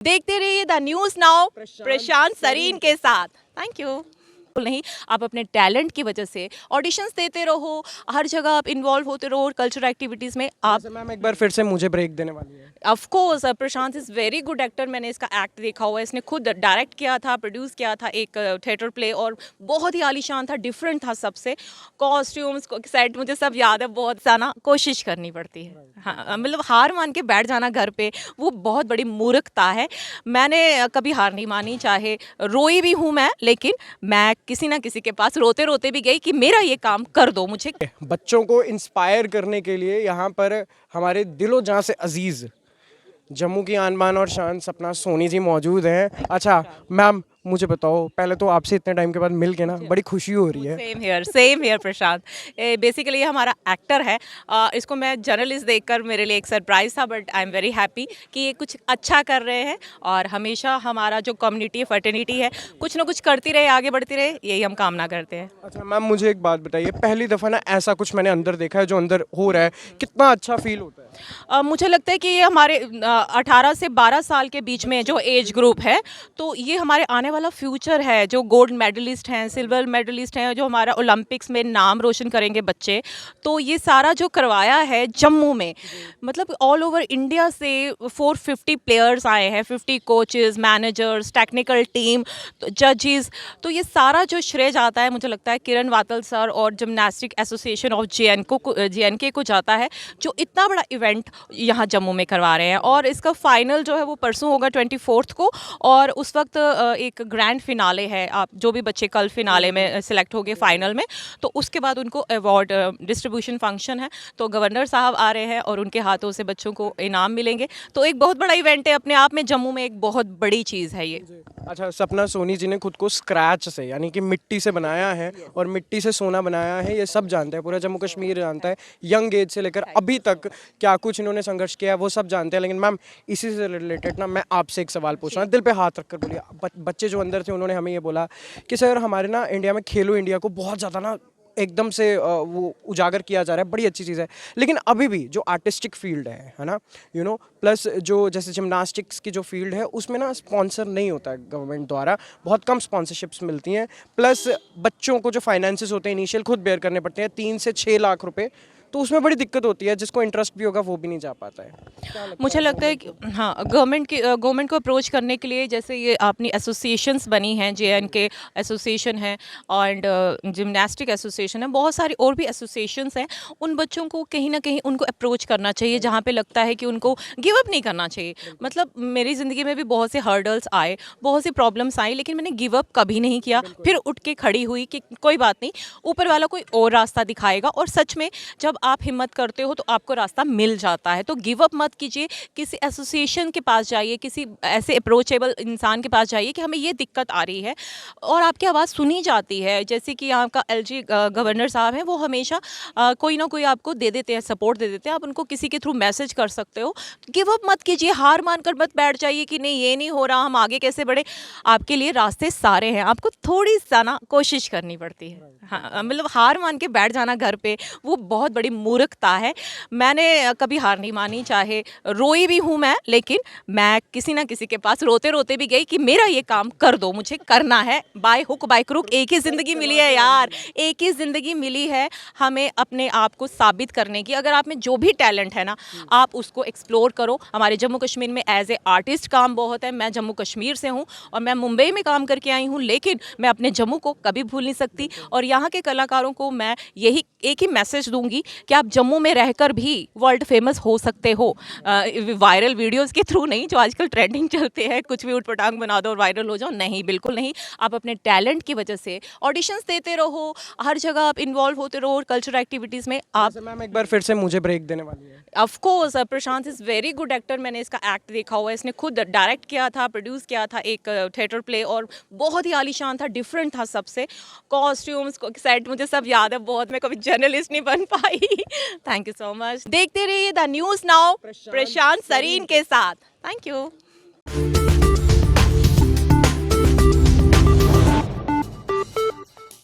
देखते रहिए the news now Prashant Sareen के साथ। Thank you. नहीं, आप अपने टैलेंट की वजह से ऑडिशंस देते रहो, हर जगह आप इन्वॉल्व होते रहो और कल्चरल एक्टिविटीज़ में आप। मैम एक बार फिर से मुझे ब्रेक देने वाली है। Of course Prashant is very good actor. मैंने इसका एक्ट देखा हुआ है, इसने खुद डायरेक्ट किया था, प्रोड्यूस किया था एक थिएटर प्ले और बहुत ही आलीशान था, डिफरेंट था सबसे। कॉस्ट्यूम्स सेट मुझे सब याद है। बहुत ज़्यादा कोशिश करनी पड़ती है। हाँ, मतलब हार मान के बैठ जाना घर पे वो बहुत बड़ी मूर्खता है। मैंने कभी हार नहीं मानी, चाहे रोई भी हूँ मैं, लेकिन मैं किसी ना किसी के पास रोते रोते भी गई कि मेरा ये काम कर दो मुझे। बच्चों को इंस्पायर करने के लिए यहाँ पर हमारे दिलो जान से अजीज जम्मू की आन बान और शान सपना सोनी जी मौजूद हैं। अच्छा मैम मुझे बताओ, पहले तो आपसे इतने टाइम के बाद मिल के ना बड़ी खुशी हो रही है। Same here Prashant. बेसिकली ये हमारा एक्टर है। इसको मैं जर्नलिस्ट देखकर मेरे लिए एक सरप्राइज था, but I am very happy कि ये कुछ अच्छा कर रहे हैं और हमेशा हमारा जो कम्युनिटी फर्टर्निटी है कुछ ना कुछ करती रहे, आगे बढ़ती रहे, यही हम कामना करते हैं। अच्छा मैम मुझे एक बात बताइए, पहली दफ़ा ना ऐसा कुछ मैंने अंदर देखा है जो अंदर हो रहा है, कितना अच्छा फील होता है? मुझे लगता है कि ये हमारे 18 से 12 साल के बीच में जो एज ग्रुप है, तो ये हमारे आने वाला फ्यूचर है। जो गोल्ड मेडलिस्ट हैं, सिल्वर मेडलिस्ट हैं, जो हमारा ओलंपिक्स में नाम रोशन करेंगे बच्चे, तो ये सारा जो करवाया है जम्मू में, मतलब ऑल ओवर इंडिया से 450 प्लेयर्स आए हैं, 50 कोचेस, मैनेजर्स, टेक्निकल टीम, जजेस। तो ये सारा जो श्रेय जाता है, मुझे लगता है किरण वातल सर और जिमनास्टिक एसोसिएशन ऑफ JNK को जाता है, जो इतना बड़ा इवेंट यहाँ जम्मू में करवा रहे हैं। और इसका फाइनल जो है वो परसों होगा 24 को, और उस वक्त एक ग्रैंड फिनाले है। आप जो भी बच्चे कल फिनाले में सिलेक्ट हो गए फाइनल में, तो उसके बाद उनको अवार्ड डिस्ट्रीब्यूशन फंक्शन है, तो गवर्नर साहब आ रहे हैं और उनके हाथों से बच्चों को इनाम मिलेंगे। तो एक बहुत बड़ा इवेंट है अपने आप में, जम्मू में एक बहुत बड़ी चीज़ है ये। अच्छा सपना सोनी जी ने खुद को स्क्रैच से यानी कि मिट्टी से बनाया है और मिट्टी से सोना बनाया है, ये सब जानते हैं, पूरा जम्मू कश्मीर जानता है। यंग एज से लेकर अभी तक क्या कुछ इन्होंने संघर्ष किया है वो सब जानते हैं। लेकिन मैम इसी से रिलेटेड ना मैं आपसे एक सवाल पूछ रहा हूँ, दिल पे हाथ रखकर बोलिए। बच्चे जो अंदर थे उन्होंने हमें ये बोला कि सर हमारे ना इंडिया में खेलो इंडिया को बहुत ज़्यादा ना एकदम से वो उजागर किया जा रहा है, बड़ी अच्छी चीज़ है, लेकिन अभी भी जो आर्टिस्टिक फील्ड है ना, प्लस जो जैसे जिमनास्टिक्स की जो फील्ड है उसमें ना स्पॉन्सर नहीं होता है गवर्नमेंट द्वारा, बहुत कम स्पॉन्सरशिप्स मिलती हैं। प्लस बच्चों को जो फाइनेंसेस होते हैं इनिशियल खुद बेयर करने पड़ते हैं, 3 से 6 लाख रुपए, तो उसमें बड़ी दिक्कत होती है। जिसको इंटरेस्ट भी होगा वो भी नहीं जा पाता है। मुझे लगता है कि हाँ, गवर्नमेंट को अप्रोच करने के लिए जैसे ये अपनी एसोसिएशंस बनी हैं, JNK एसोसिएशन है और जिमनास्टिक एसोसिएशन है, बहुत सारी और भी एसोसिएशंस हैं। उन बच्चों को कहीं ना कहीं उनको अप्रोच करना चाहिए जहाँ पे लगता है कि उनको गिव अप नहीं करना चाहिए। मतलब मेरी ज़िंदगी में भी बहुत से हर्डल्स आए, बहुत सी प्रॉब्लम्स आई, लेकिन मैंने गिव अप कभी नहीं किया। फिर उठ के खड़ी हुई कि कोई बात नहीं, ऊपर वाला कोई और रास्ता दिखाएगा। और सच में जब आप हिम्मत करते हो तो आपको रास्ता मिल जाता है। तो गिव अप मत कीजिए, किसी एसोसिएशन के पास जाइए, किसी ऐसे अप्रोचेबल इंसान के पास जाइए कि हमें ये दिक्कत आ रही है और आपकी आवाज़ सुनी जाती है। जैसे कि यहाँ का LG गवर्नर साहब हैं, वो हमेशा कोई ना कोई आपको दे देते हैं, सपोर्ट दे देते हैं। आप उनको किसी के थ्रू मैसेज कर सकते हो। गिव अप मत कीजिए, हार मानकर मत बैठ जाइए कि नहीं ये नहीं हो रहा, हम आगे कैसे बढ़े। आपके लिए रास्ते सारे हैं, आपको थोड़ी सा ना कोशिश करनी पड़ती है। हाँ, मतलब हार मान के बैठ जाना घर पे वो बहुत बड़ी मूर्खता है। मैंने कभी हार नहीं मानी, चाहे रोई भी हूँ मैं, लेकिन मैं किसी ना किसी के पास रोते रोते भी गई कि मेरा ये काम कर दो, मुझे करना है। बाय हुक बाय क्रुक एक ही ज़िंदगी मिली है यार, एक ही ज़िंदगी मिली है हमें अपने आप को साबित करने की। अगर आप में जो भी टैलेंट है ना, आप उसको एक्सप्लोर करो। हमारे जम्मू कश्मीर में एज ए आर्टिस्ट काम बहुत है। मैं जम्मू कश्मीर से हूँ और मैं मुंबई में काम करके आई हूँ, लेकिन मैं अपने जम्मू को कभी भूल नहीं सकती। और यहाँ के कलाकारों को मैं यही एक ही मैसेज दूंगी कि आप जम्मू में रहकर भी वर्ल्ड फेमस हो सकते हो। वायरल वीडियोस के थ्रू नहीं, जो आजकल ट्रेंडिंग चलते हैं, कुछ भी उटपटांग बना दो और वायरल हो जाओ, नहीं, बिल्कुल नहीं। आप अपने टैलेंट की वजह से ऑडिशंस देते रहो, हर जगह आप इन्वॉल्व होते रहो और कल्चरल एक्टिविटीज़ में आप। मैम एक बार फिर से मुझे ब्रेक देने वाली है। Of course Prashant is very good actor. मैंने इसका एक्ट देखा हुआ है, इसने खुद डायरेक्ट किया था, प्रोड्यूस किया था एक थिएटर प्ले और बहुत ही आलीशान था, डिफरेंट था सबसे। कॉस्ट्यूम्स सेट मुझे सब याद है बहुत। मैं कभी जर्नलिस्ट नहीं बन पाई। Thank you so much. देखते रहिए the news now Prashant Sareen के साथ। Thank you.